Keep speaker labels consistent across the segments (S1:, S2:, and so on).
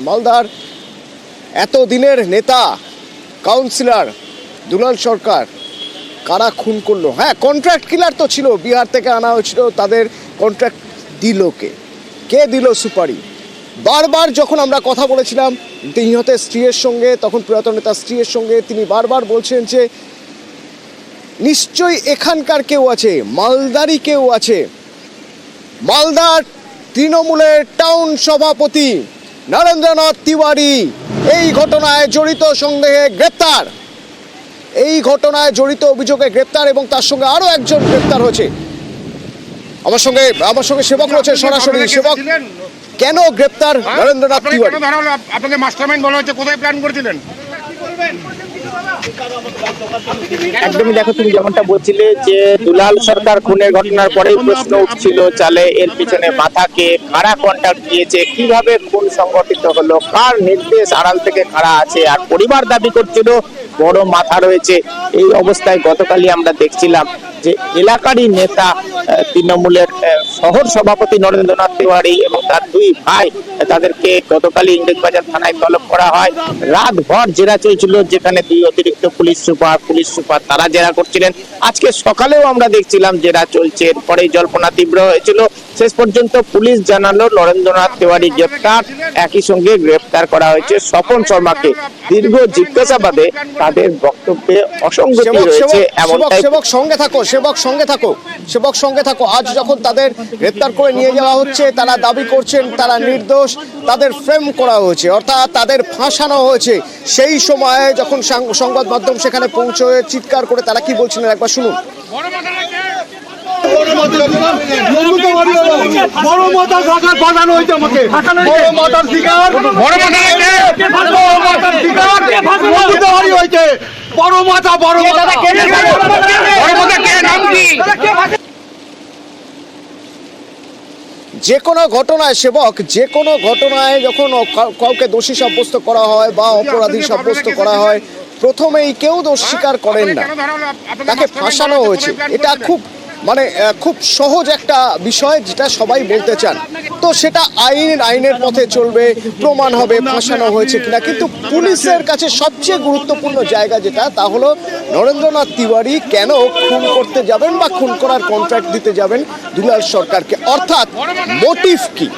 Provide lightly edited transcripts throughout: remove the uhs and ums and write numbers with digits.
S1: মালদার এতদিনের নেতা কাউন্সিলর দুলাল সরকার কারা খুন করলো? হ্যাঁ, কন্ট্রাক্ট কিলার তো ছিল, বিহার থেকে আনা হয়েছিল, তাদের কন্ট্রাক্ট দিল কে দিল সুপারি? বারবার যখন আমরা কথা বলেছিলাম নিহতের স্ত্রীর সঙ্গে, তখন প্রয়াত নেতার স্ত্রীর সঙ্গে, তিনি বারবার বলছেন যে নিশ্চয়ই এখানকার কেউ আছে, মালদারই কেউ আছে। মালদার তৃণমূলের টাউন সভাপতি নরেন্দ্রনাথ তিওয়ারি এই ঘটনায় জড়িত সন্দেহে গ্রেপ্তার, এই ঘটনায় জড়িত অভিযোগে গ্রেপ্তার, এবং তার সঙ্গে আরো একজন গ্রেপ্তার হয়েছে। আমার সঙ্গে সেবক রয়েছে সরাসরি। সেবক, কেন গ্রেপ্তার নরেন্দ্রনাথ তিওয়ারি?
S2: আপনাকে মাস্টারমাইন্ড বলা হচ্ছে, কোথায় প্ল্যান করেছিলেন?
S3: একদমই দেখো, তুমি যেমনটা বলছিলে যে দুলাল সরকার খুনের ঘটনার পরেই প্রশ্ন উঠছিল চালে এর পিছনে মাথাকে কারা কন্ট্যাক্ট দিয়েছে, কিভাবে খুন সংগঠিত হলো, কার নির্দেশ আড়াল থেকে কারা আছে। আর পরিবার দাবি করছিল বড় মাথা রয়েছে। এই অবস্থায় গতকালই আমরা দেখছিলাম যে এলাকারই নেতা তৃণমূলের শহর সভাপতি নরেন্দ্রনাথ তিওয়ারি এবং তার দুই ভাই, তাদেরকে গতকালই ইংরেজবাজার থানায় তলব করা হয়। রাতভর জেরা চলছিল, যেখানে দুই অতিরিক্ত পুলিশ সুপার তারা জেরা করছিলেন। আজকে সকালেও আমরা দেখছিলাম জেরা চলছে, এরপরেই জল্পনা তীব্র হয়েছিল। শেষ পর্যন্ত পুলিশ জানালো নরেন্দ্রনাথ তিওয়ারি গ্রেপ্তার, একই সঙ্গে গ্রেপ্তার করা হয়েছে স্বপন শর্মাকে। দীর্ঘ জিজ্ঞাসাবাদে তাদের বক্তব্যে অসঙ্গতি রয়েছে এমনটাই।
S1: সেবক সঙ্গে থাকো। আজ যখন তাদের গ্রেপ্তার করে নিয়ে যাওয়া হচ্ছে, তারা দাবি করছেন তারা নির্দোষ, তাদের ফ্রেম করা হয়েছে, অর্থাৎ তাদের ফাঁসানো হয়েছে। সেই সময়ে যখন সংবাদ মাধ্যম সেখানে পৌঁছে চিৎকার করে তারা কি বলছিলেন একবার শুনুন। যে কোনো ঘটনায় সেবক, যে কোনো ঘটনায় যখন কাউকে দোষী সাব্যস্ত করা হয় বা অপরাধী সাব্যস্ত করা হয়, প্রথমেই কেউ দোষ স্বীকার করেন না, তাকে ফাঁসানো হয়েছে। এটা খুব সহজ একটা বিষয়, যেটা সবাই বলতে চান। তো সেটা আইনের পথে চলবে, প্রমাণ হবে ফাঁসানো হয়েছে কিনা। কিন্তু পুলিশের কাছে সবচেয়ে গুরুত্বপূর্ণ জায়গা যেটা, তা হলো নরেন্দ্রনাথ তিওয়ারি কেন খুন করতে যাবেন বা খুন করার কন্ট্রাক্ট দিতে যাবেন দুলাল সরকারকে, অর্থাৎ মোটিভ কি?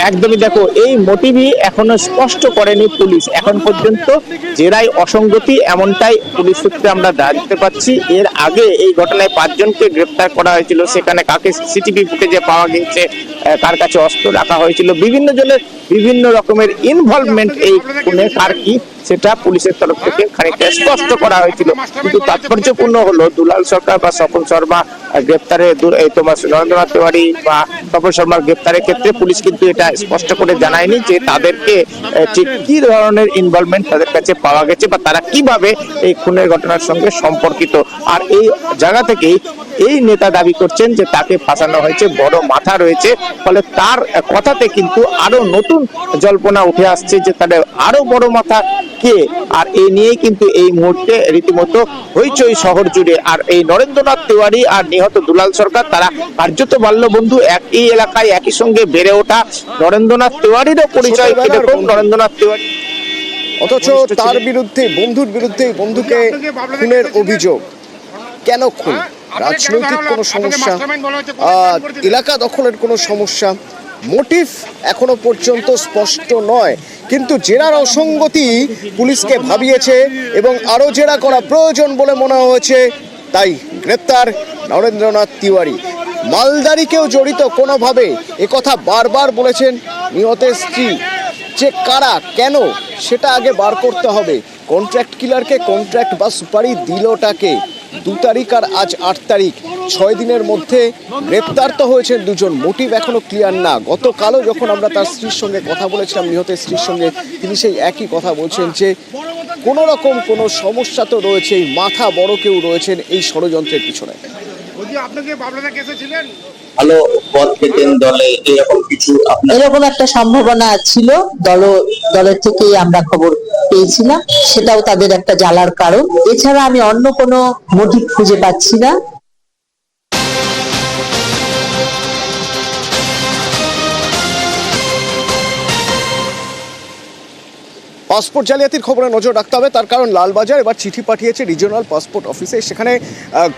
S3: একদমই দেখো, এই মোটিভই এখনো স্পষ্ট করেনি পুলিশ। এখন পর্যন্ত জেরায় অসঙ্গতি, এমনটাই পুলিশ সূত্রে আমরা জানতে পাচ্ছি। এর আগে এই ঘটনায় 5 জনকে গ্রেপ্তার করা হয়েছিল, সেখানে কাকে সিসিটিভি ফুটেজে পাওয়া গেছে, তার কাছে অস্ত্র রাখা হয়েছিল। বিভিন্ন জনের বিভিন্ন রকমের ইনভলভমেন্ট এই খুনে, কার কি সেটা পুলিশের তরফ থেকে খানিকটা স্পষ্ট করা হয়েছিল। কিন্তু তাৎপর্যপূর্ণ হলো দুলাল সরকার বা স্বপন শর্মা গ্রেপ্তারে, নরেন্দ্রনাথ তিওয়ারি বা স্বপন শর্মার গ্রেপ্তারের ক্ষেত্রে পুলিশ কিন্তু এটা স্পষ্ট করে জানায়নি যে তাদেরকে ঠিক কি ধরনের ইনভলভমেন্ট তাদের কাছে পাওয়া গেছে বা তারা কিভাবে এই খুনের ঘটনার সঙ্গে সম্পর্কিত। আর এই জায়গা থেকেই এই নেতা দাবি করছেন যে তাকে ফাঁসানো হয়েছে, বড় মাথা রয়েছে। ফলে তার কথাতে কিন্তু আরো নতুন জল্পনা উঠে আসছে যে তাদের আরো বড় মাথা কে। আর এই নিয়েই কিন্তু এই মুহূর্তে রীতিমতো হইচই শহর জুড়ে। আর এই নরেন্দ্রনাথ তিওয়ারি আর নিহত দুলাল সরকার, তারা কার্যত বাল্যবন্ধু, একই এলাকায় একই সঙ্গে বেড়ে ওঠা। নরেন্দ্রনাথ তিওয়ারিরও পরিচয় কিরকম, নরেন্দ্রনাথ তিওয়ারি
S1: অথচ তার বিরুদ্ধে, বন্ধুর বিরুদ্ধে, বন্ধুকে খুনের অভিযোগ। কেন খুন? রাজনৈতিক কোনো সমস্যা, এলাকা দখলের কোনো সমস্যা, মোটিভ এখনো পর্যন্ত স্পষ্ট নয়। কিন্তু জেরার অসঙ্গতি পুলিশকে ভাবিয়েছে এবং আরো জেরা করা প্রয়োজন বলে মনে হয়েছে, তাই গ্রেপ্তার নরেন্দ্রনাথ তিওয়ারি। মালদারি কেউ জড়িত কোনোভাবে, একথা বারবার বলেছেন নিহতের স্ত্রী। যে কারা, কেন, সেটা আগে বার করতে হবে। কন্ট্রাক্ট কিলারকে কন্ট্রাক্ট বা সুপারি দিলটাকে? 2 তারিখ আর আজ 8 তারিখ, 6 দিনের মধ্যে গ্রেপ্তার তো হয়েছেন 2 জন, মোটিভ এখনো ক্লিয়ার না। গতকালও যখন আমরা তার স্ত্রীর সঙ্গে কথা বলেছিলাম, নিহতের স্ত্রীর সঙ্গে, তিনি সেই একই কথা বলছেন যে কোনো রকম কোনো সমস্যা তো রয়েছেই, মাথা বড় কেউ রয়েছেন এই ষড়যন্ত্রের পিছনে।
S4: ভালো পদ পেতেন দলে, এরকম একটা সম্ভাবনা ছিল। দলের থেকেই আমরা খবর পেয়েছিলাম, সেটাও তাদের একটা জ্বালার কারণ। এছাড়া আমি অন্য কোনো মোটিভ খুঁজে পাচ্ছি না।
S1: পাসপোর্ট জালিয়াতির খবরে নজর রাখতে হবে, তার কারণ লালবাজার এবার চিঠি পাঠিয়েছে রিজিওনাল পাসপোর্ট অফিসে। সেখানে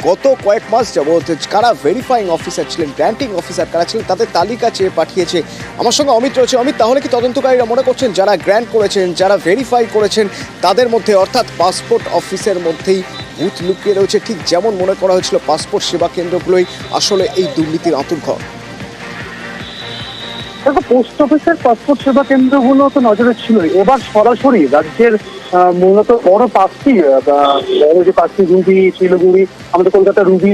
S1: গত কয়েক মাস যাবত কারা ভেরিফাইং অফিসার ছিলেন, গ্র্যান্টিং অফিসার কারা ছিলেন, তাদের তালিকা চেয়ে পাঠিয়েছে। আমার সঙ্গে অমিত রয়েছে। অমিত, তাহলে কি তদন্তকারীরা মনে করছেন যারা গ্র্যান্ট করেছেন, যারা ভেরিফাই করেছেন তাদের মধ্যে, অর্থাৎ পাসপোর্ট অফিসের মধ্যেই ভূত লুকিয়ে রয়েছে, ঠিক যেমন মনে করা হয়েছিল পাসপোর্ট সেবা কেন্দ্রগুলোই আসলে এই দুর্নীতির আঁতুড়ঘর?
S5: দেখো, পোস্ট অফিসের পাসপোর্ট সেবা কেন্দ্রগুলো তো নজরে ছিলই। এবার সরাসরি রাজ্যের মূলত বড় পাঁচটি রুবি, শিলিগুড়ি, আমাদের কলকাতা রুবি,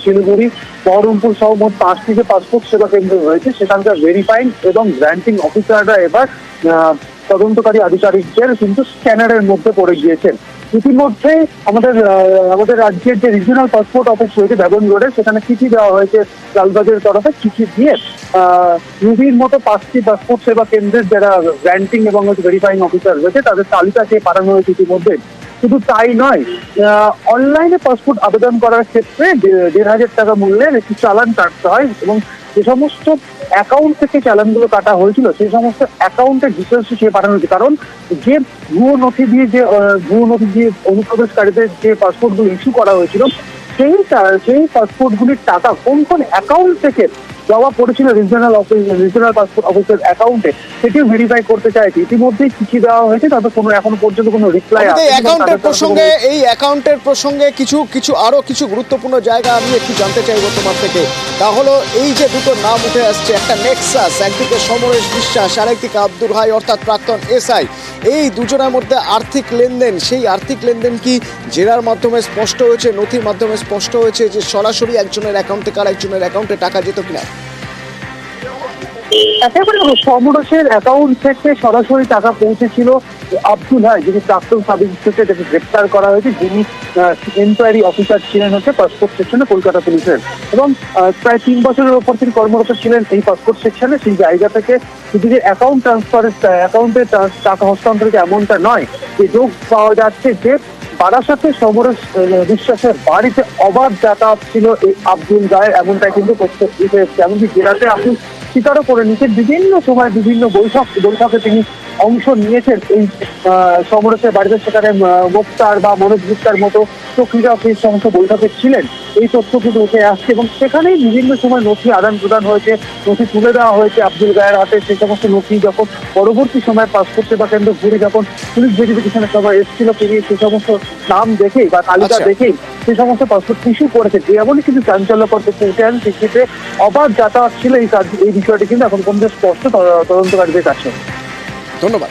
S5: শিলিগুড়ি, বহরমপুর সহ মোট 5টি যে পাসপোর্ট সেবা কেন্দ্র রয়েছে সেখানকার ভেরিফাইং এবং গ্র্যান্টিং অফিসাররা এবার তদন্তকারী আধিকারিকদের কিন্তু স্ক্যানারের মধ্যে পড়ে গিয়েছেন। ইতিমধ্যে আমাদের রাজ্যের যে রিজিওনাল পাসপোর্ট অফিস রয়েছে বেগন রোডে, সেখানে চিঠি দেওয়া হয়েছে লালবাজারের তরফে। চিঠি দিয়ে রুবির মতো 5টি পাসপোর্ট সেবা কেন্দ্রের যারা গ্র্যান্টিং এবং ভেরিফাইং অফিসার রয়েছে তাদের তালিকা চেয়ে পাঠানো হয়েছে ইতিমধ্যে। শুধু তাই নয়, অনলাইনে পাসপোর্ট আবেদন করার ক্ষেত্রে 1,500 টাকা মূল্যের একটি চালান কাটতে হয় এবং যে সমস্ত অ্যাকাউন্ট থেকে চালানগুলো কাটা হয়েছিল সেই সমস্ত অ্যাকাউন্টের ডিটেলস সে পাঠানো হয়েছে। কারণ যে ভুয়ো নথি দিয়ে অনুপ্রবেশকারীদের যে পাসপোর্টগুলো ইস্যু করা হয়েছিল সেই পাসপোর্টগুলির টাকা কোন কোন অ্যাকাউন্ট থেকে জমা পড়েছিল রিজিওনাল পাসপোর্ট অফিসের অ্যাকাউন্টে, সেটিও ভেরিফাই করতে চাইছে। ইতিমধ্যেই চিঠি দেওয়া হয়েছে, তবে এখনো পর্যন্ত কোনো রিপ্লাই
S1: এই অ্যাকাউন্টের প্রসঙ্গে কিছু গুরুত্বপূর্ণ জায়গা আমি একটু জানতে চাইবো তোমার থেকে। তাহলে এই যে দুটো নাম উঠে আসছে, একটা নেক্সাস, একদিকে সমরেশ বিশ্বাস, আরেকদিকে আব্দুল হাই অর্থাৎ প্রাক্তন এসআই, এই দুজনের মধ্যে আর্থিক লেনদেন, সেই আর্থিক লেনদেন কি জেরার মাধ্যমে স্পষ্ট হয়েছে, নথির মাধ্যমে স্পষ্ট হয়েছে যে সরাসরি একজনের অ্যাকাউন্ট থেকে আরেকজনের অ্যাকাউন্টে টাকা যেত কিনা?
S5: একেবারে সমরেশের অ্যাকাউন্ট থেকে সরাসরি টাকা পৌঁছেছিল আব্দুল হাই, যিনি প্রাক্তন সাব ইন্সপেক্টর, যাকে গ্রেপ্তার করা হয়েছে, যিনি এনকোয়ারি অফিসার ছিলেন পাসপোর্ট সেকশনে কলকাতা পুলিশের, এবং প্রায় 3 বছরের ওপর তিনি কর্মরত ছিলেন এই পাসপোর্ট সেকশনে। সেই জায়গা থেকে শুধু যে অ্যাকাউন্টে টাকা হস্তান্তরিত এমনটা নয়, যে যোগ পাওয়া যাচ্ছে যে বারাসাতে সমরেশ বিশ্বাসের বাড়িতে অবাধ যাতায়াত ছিল এই আব্দুল গায়ের, এমনটাই কিন্তু তথ্য উঠে এসেছে। এমনকি জেলাতে আপনি স্বীকারও করে নিচ্ছেন বিভিন্ন সময় বিভিন্ন বৈঠকে তিনি অংশ নিয়েছেন এই সমরেশের বাড়িতে। সেখানে মুক্তার বা মনোজ গুপ্তার মতো প্রক্রিয়া সেই সমস্ত বৈঠকে ছিলেন, এই তথ্য কিন্তু উঠে আসছে। এবং সেখানেই বিভিন্ন সময় নথি আদান প্রদান হয়েছে, নথি তুলে দেওয়া হয়েছে আব্দুল গায়ের হাতে। সেই সমস্ত নথি যখন পরবর্তী সময় পাসপোর্ট সেবা কেন্দ্র ঘুরে যখন পুলিশ ভেরিফিকেশনের সময় এসেছিল, তিনি সেই সমস্ত নাম দেখেই বা তালিকা দেখেই সেই সমস্ত পাসপোর্ট ইস্যু করেছে। এমনই কিন্তু চাঞ্চল্যকর তথ্য উঠে আসে, সেক্ষেত্রে অবাধ যাতায়াত ছিল এই বিষয়টি কিন্তু এখন পর্যন্ত স্পষ্ট তদন্তকারীদের কাছে।
S1: ধন্যবাদ।